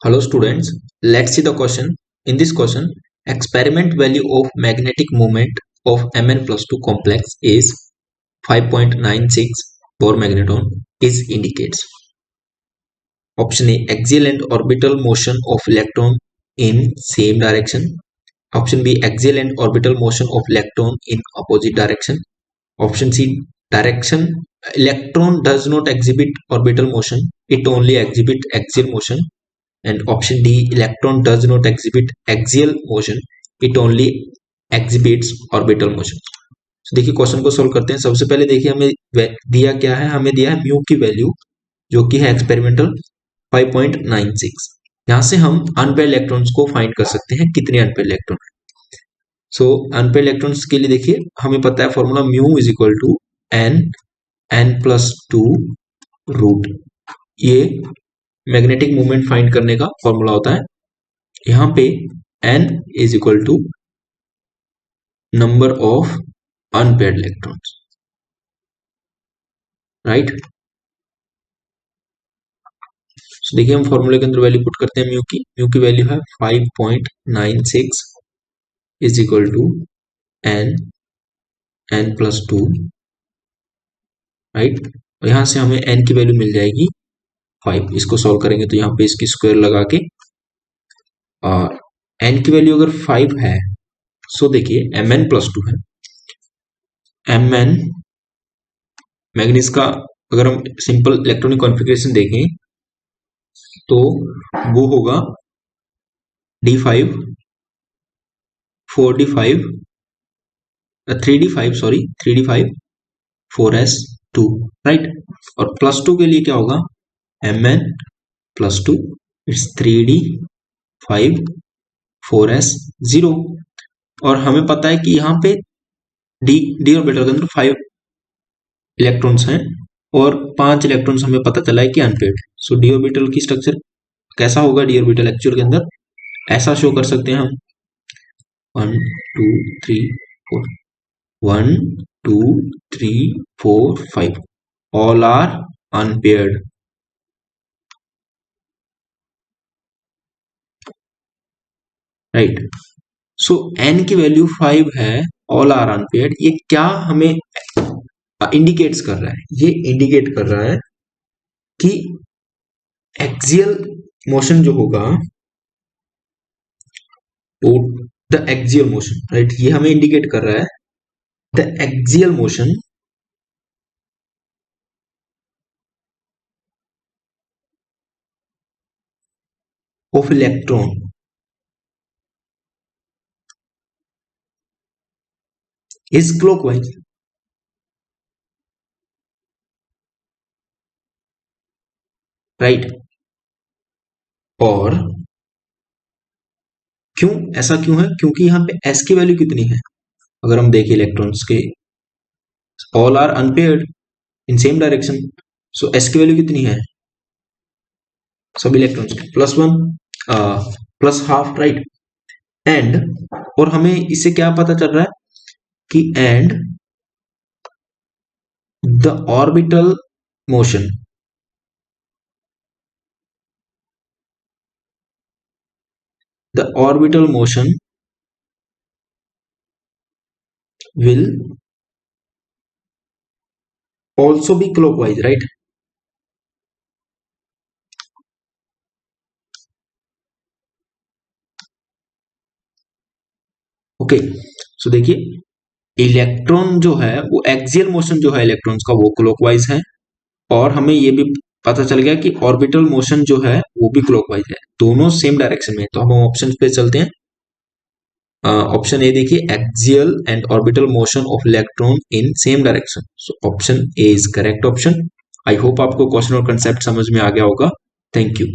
Hello students, let's see the question. In this question, experiment value of magnetic moment of Mn plus 2 complex is 5.96 for magneton is indicates. Option A, axial and orbital motion of electron in same direction. Option B, axial and orbital motion of electron in opposite direction. Option C, direction electron does not exhibit orbital motion, it only exhibits axial motion. And option D, electron does not exhibit axial motion, it only exhibits orbital motion. तो देखिए question को solve करते हैं। सबसे पहले देखिए हमें दिया क्या है, हमें दिया है म्यू की वैल्यू जो कि है एक्सपेरिमेंटल 5.96। यहाँ से हम अनपेयर्ड इलेक्ट्रॉन्स को फाइंड कर सकते हैं कितने unpaired electron. So unpaired electrons के लिए देखिए हमें पता है formula mu is equal to n+2 root, ये मैग्नेटिक मूवमेंट फाइंड करने का फॉर्मूला होता है। यहाँ पे n is equal to number of unpaired electrons, right. देखिए हम फॉर्मूले के अंदर वैल्यू पुट करते हैं म्यू की वैल्यू है 5.96 is equal to n+2, right. और यहाँ से हमें n की वैल्यू मिल जाएगी 5। इसको सॉल्व करेंगे तो यहाँ पे इसकी स्क्वायर लगा के और n की वैल्यू अगर 5 है, सो देखिए Mn+2 है। Mn मैग्नीज का अगर हम सिंपल इलेक्ट्रॉनिक कॉन्फ़िगरेशन देखें तो वो होगा D5 4D5 3D5 sorry 3D5 4s2, right. और +2 के लिए क्या होगा Mn+2 इट्स 3D5 4s0। और हमें पता है कि यहाँ पे डी ऑर्बिटल के अंदर 5 इलेक्ट्रॉन्स हैं और 5 इलेक्ट्रॉन्स हमें पता चला है कि अनपेयर्ड। सो डी ऑर्बिटल की स्ट्रक्चर कैसा होगा, डी ऑर्बिटल एक्चुअल के अंदर ऐसा शो कर सकते हैं हम 1 2 3 4 1 2 3 4 5 all are unpaired, right. So n की वैल्यू 5 है, ऑल आर अनपेयर्ड। ये क्या हमें इंडिकेट्स कर रहा है, ये इंडिकेट कर रहा है कि एक्सियल मोशन जो होगा वो द एक्सियल मोशन, राइट, ये हमें इंडिकेट कर रहा है the axial motion of electron is clockwise, right. और क्यों ऐसा क्यों है, क्योंकि यहाँ पे s की वैल्यू कितनी है, अगर हम देखें इलेक्ट्रॉन्स के all are unpaired in same direction. So s की वैल्यू कितनी है सभी इलेक्ट्रॉन्स की +1 +½ राइट। एंड और हमें इससे क्या पता चल रहा है कि and the orbital motion will also be clockwise, right। Okay, so देखिए इलेक्ट्रॉन जो है वो एक्सियल मोशन जो है इलेक्ट्रॉन्स का वो क्लॉकवाइज है, और हमें ये भी पता चल गया कि ऑर्बिटल मोशन जो है वो भी क्लॉकवाइज है, दोनों सेम डायरेक्शन में। तो हम ऑप्शन पे चलते हैं। ऑप्शन ए देखिए axial and orbital motion of electron in same direction. So option A is correct option. I hope आपको क्वेश्चन और कंसेप्ट समझ में आ गया होगा। Thank you.